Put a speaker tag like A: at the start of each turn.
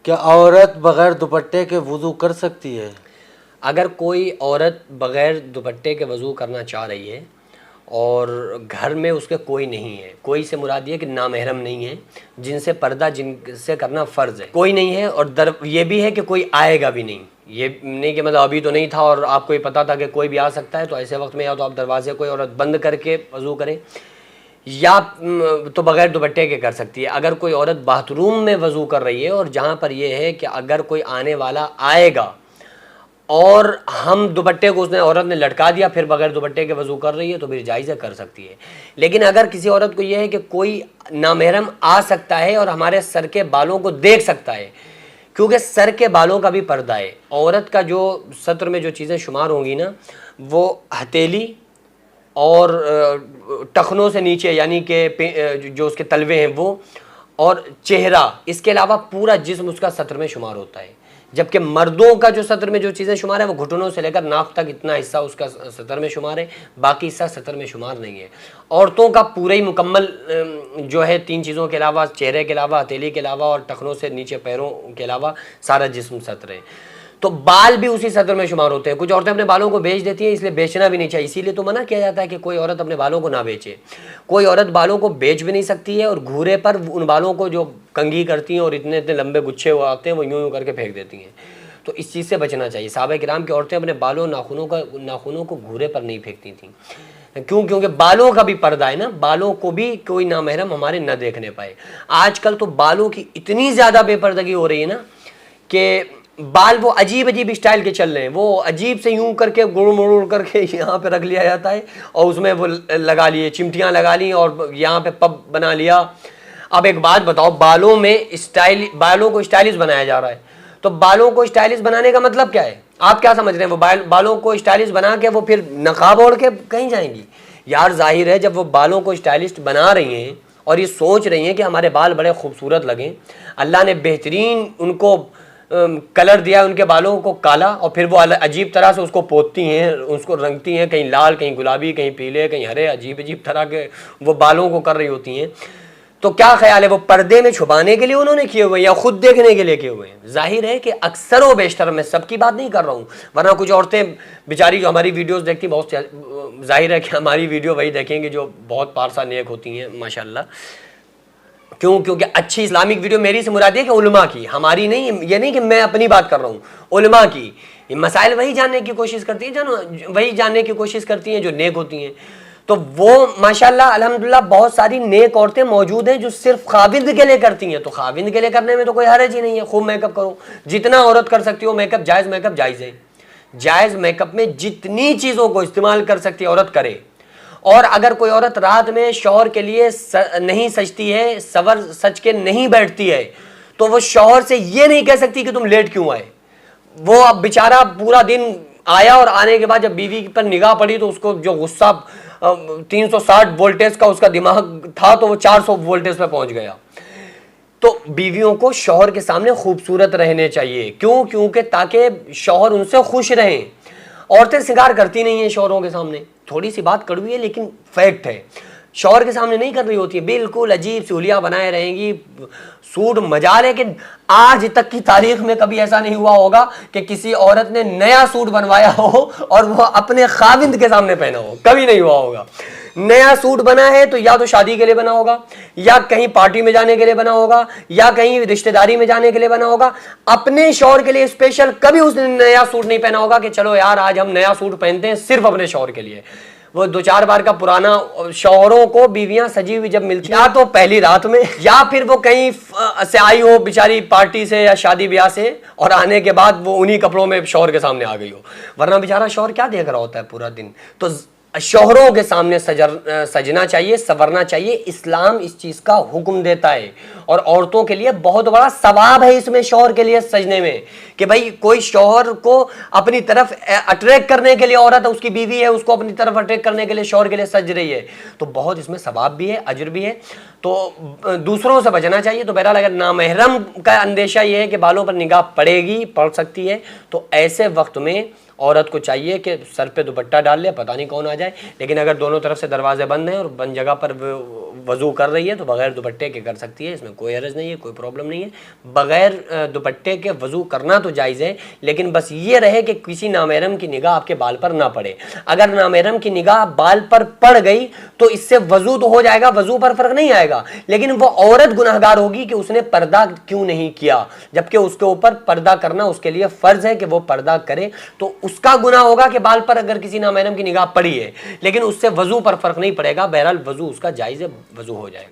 A: کیا عورت بغیر دوپٹے کے وضو کر سکتی ہے؟
B: اگر کوئی عورت بغیر دوپٹے کے وضو کرنا چاہ رہی ہے اور گھر میں اس کے کوئی نہیں ہے، کوئی سے مراد یہ کہ نامحرم نہیں ہے، جن سے پردہ جن سے کرنا فرض ہے، کوئی نہیں ہے، اور یہ بھی ہے کہ کوئی آئے گا بھی نہیں، یہ نہیں کہ مطلب ابھی تو نہیں تھا اور آپ کو یہ پتا تھا کہ کوئی بھی آ سکتا ہے، تو ایسے وقت میں یا تو آپ دروازے کوئی عورت بند کر کے وضو کرے یا تو بغیر دوپٹے کے کر سکتی ہے۔ اگر کوئی عورت باتھ روم میں وضو کر رہی ہے اور جہاں پر یہ ہے کہ اگر کوئی آنے والا آئے گا اور ہم دوپٹے کو اس نے عورت نے لٹکا دیا پھر بغیر دوپٹے کے وضو کر رہی ہے تو پھر جائز ہے، کر سکتی ہے۔ لیکن اگر کسی عورت کو یہ ہے کہ کوئی نامحرم آ سکتا ہے اور ہمارے سر کے بالوں کو دیکھ سکتا ہے، کیونکہ سر کے بالوں کا بھی پردہ ہے، عورت کا جو سطر میں جو چیزیں شمار ہوں گی نا وہ ہتھیلی اور ٹخنوں سے نیچے یعنی کہ جو اس کے تلوے ہیں وہ، اور چہرہ، اس کے علاوہ پورا جسم اس کا سطر میں شمار ہوتا ہے، جبکہ مردوں کا جو سطر میں جو چیزیں شمار ہے وہ گھٹنوں سے لے کر ناک تک اتنا حصہ اس کا سطر میں شمار ہے، باقی حصہ سطر میں شمار نہیں ہے۔ عورتوں کا پورا ہی مکمل جو ہے 3 چیزوں کے علاوہ، چہرے کے علاوہ، ہتھیلی کے علاوہ اور ٹخنوں سے نیچے پیروں کے علاوہ سارا جسم سطر ہے، تو بال بھی اسی سطر میں شمار ہوتے ہیں۔ کچھ عورتیں اپنے بالوں کو بیچ دیتی ہیں، اس لیے بیچنا بھی نہیں چاہیے، اسی لیے تو منع کیا جاتا ہے کہ کوئی عورت اپنے بالوں کو نہ بیچے۔ کوئی عورت بالوں کو بیچ بھی نہیں سکتی ہے اور گھورے پر ان بالوں کو جو کنگھی کرتی ہیں اور اتنے اتنے لمبے گچھے ہوئے آتے ہیں وہ یوں کر کے پھینک دیتی ہیں، تو اس چیز سے بچنا چاہیے۔ صحابہ کرام کی عورتیں اپنے بالوں ناخنوں کو گھورے پر نہیں پھینکتی تھیں، کیونکہ بالوں کا بھی پردہ ہے نا، بالوں کو بھی کوئی نامحرم ہمارے نہ دیکھنے پائے۔ آج کل تو بالوں کی اتنی زیادہ بے پردگی ہو رہی ہے نا کہ بال وہ عجیب عجیب اسٹائل کے چل رہے ہیں، وہ عجیب سے یوں کر کے گڑ مڑ کر کے یہاں پہ رکھ لیا جاتا ہے اور اس میں وہ لگا لیے چمٹیاں لگا لی اور یہاں پہ پب بنا لیا۔ اب ایک بات بتاؤ، بالوں کو اسٹائلش بنایا جا رہا ہے، تو بالوں کو اسٹائلش بنانے کا مطلب کیا ہے؟ آپ کیا سمجھ رہے ہیں؟ وہ بالوں کو اسٹائلش بنا کے وہ پھر نقاب اوڑھ کے کہیں جائیں گی؟ یار ظاہر ہے جب وہ بالوں کو اسٹائلش بنا رہی ہیں اور یہ سوچ رہی ہیں کہ ہمارے بال بڑے خوبصورت لگیں، اللہ نے بہترین ان کو کلر دیا ان کے بالوں کو کالا، اور پھر وہ عجیب طرح سے اس کو پوتتی ہیں، اس کو رنگتی ہیں، کہیں لال کہیں گلابی کہیں پیلے کہیں ہرے، عجیب عجیب طرح کے وہ بالوں کو کر رہی ہوتی ہیں، تو کیا خیال ہے وہ پردے میں چھپانے کے لیے انہوں نے کیے ہوئے ہیں یا خود دیکھنے کے لیے کیے ہوئے ہیں؟ ظاہر ہے کہ اکثر و بیشتر، میں سب کی بات نہیں کر رہا ہوں، ورنہ کچھ عورتیں بیچاری جو ہماری ویڈیوز دیکھتی بہت ظاہر ہے کہ ہماری ویڈیو وہی دیکھیں گے جو بہت پارسا نیک ہوتی ہیں ماشاءاللہ۔ کیونکہ اچھی اسلامک ویڈیو میری سے مراد ہے کہ علماء کی، ہماری نہیں، یہ نہیں کہ میں اپنی بات کر رہا ہوں، علماء کی مسائل وہی جاننے کی کوشش کرتی ہیں، وہی جاننے کی کوشش کرتی ہیں جو نیک ہوتی ہیں، تو وہ ماشاءاللہ الحمدللہ بہت ساری نیک عورتیں موجود ہیں جو صرف خاوند کے لیے کرتی ہیں، تو خاوند کے لیے کرنے میں تو کوئی حرج ہی نہیں ہے، خوب میک اپ کرو، جتنا عورت کر سکتی ہو میک اپ جائز ہے، جائز میک اپ میں جتنی چیزوں کو استعمال کر سکتی عورت کرے۔ اور اگر کوئی عورت رات میں شوہر کے لیے نہیں سجتی ہے، سج کے نہیں بیٹھتی ہے، تو وہ شوہر سے یہ نہیں کہہ سکتی کہ تم لیٹ کیوں آئے۔ وہ اب بیچارہ پورا دن آیا اور آنے کے بعد جب بیوی پر نگاہ پڑی تو اس کو جو غصہ 360 وولٹیج کا اس کا دماغ تھا تو وہ 400 وولٹیج پہ پہنچ گیا۔ تو بیویوں کو شوہر کے سامنے خوبصورت رہنے چاہیے، کیونکہ تاکہ شوہر ان سے خوش رہیں۔ عورتیں سنگار کرتی نہیں ہیں شوہروں کے سامنے، تھوڑی سی بات کڑوی ہے لیکن فیکٹ ہے، شوہر کے سامنے نہیں کر رہی ہوتی ہے، بالکل عجیب سی حلیہ بنائے رہیں گی، سوٹ مجال ہے کہ آج تک کی تاریخ میں کبھی ایسا نہیں ہوا ہوگا کہ کسی عورت نے نیا سوٹ بنوایا ہو اور وہ اپنے خاوند کے سامنے پہنا ہو، کبھی نہیں ہوا ہوگا۔ نیا سوٹ بنا ہے تو یا تو شادی کے لیے بنا ہوگا، یا کہیں پارٹی میں جانے کے لیے بنا ہوگا، یا کہیں رشتہ داری میں جانے کے لیے بنا ہوگا، اپنے شوہر کے لیے اسپیشل کبھی اس نے نیا سوٹ نہیں پہنا ہوگا کہ چلو یار آج ہم نیا سوٹ پہنتے ہیں صرف اپنے شوہر کے لیے۔ وہ 2-4 بار کا پرانا، شوہروں کو بیویاں سجی ہوئی جب ملتی یا تو پہلی رات میں یا پھر وہ کہیں سے آئی ہو بیچاری پارٹی سے یا شادی بیاہ سے، اور آنے کے بعد وہ انہی کپڑوں میں شوہر کے سامنے آ گئی ہو، ورنہ بیچارہ شوہر کیا دیکھ رہا ہوتا ہے پورا دن۔ تو شوہروں کے سامنے سجنا چاہیے، سورنا چاہیے، اسلام اس چیز کا حکم دیتا ہے، اور عورتوں کے لیے بہت بڑا ثواب ہے اس میں شوہر کے لیے سجنے میں، کہ بھائی کوئی شوہر کو اپنی طرف اٹریکٹ کرنے کے لیے، عورت اس کی بیوی ہے اس کو اپنی طرف اٹریکٹ کرنے کے لیے شوہر کے لیے سج رہی ہے، تو بہت اس میں ثواب بھی ہے، اجر بھی ہے، تو دوسروں سے بچنا چاہیے۔ تو بہرحال اگر نامحرم کا اندیشہ یہ ہے کہ بالوں پر نگاہ پڑے گی، پڑ سکتی ہے، تو ایسے وقت میں عورت کو چاہیے کہ سر پہ دوپٹہ ڈال لے، پتہ نہیں کون آ جائے، لیکن اگر دونوں طرف سے دروازے بند ہیں اور بند جگہ پر وضو کر رہی ہے تو بغیر دوپٹے کے کر سکتی ہے، اس میں کوئی حرج نہیں ہے، کوئی پرابلم نہیں ہے۔ بغیر دوپٹے کے وضو کرنا تو جائز ہے، لیکن بس یہ رہے کہ کسی نامحرم کی نگاہ آپ کے بال پر نہ پڑے۔ اگر نامحرم کی نگاہ بال پر پڑ گئی تو اس سے وضو تو ہو جائے گا، وضو پر فرق نہیں آئے گا، لیکن وہ عورت گناہگار ہوگی کہ اس نے پردہ کیوں نہیں کیا، جبکہ اس کے اوپر پردہ کرنا اس کے لیے فرض ہے کہ وہ پردہ کرے، تو اس کا گناہ ہوگا کہ بال پر اگر کسی نامحرم کی نگاہ پڑی ہے، لیکن اس سے وضو پر فرق نہیں پڑے گا۔ بہرحال وضو اس کا جائز ہے، وضو ہو جائے گا۔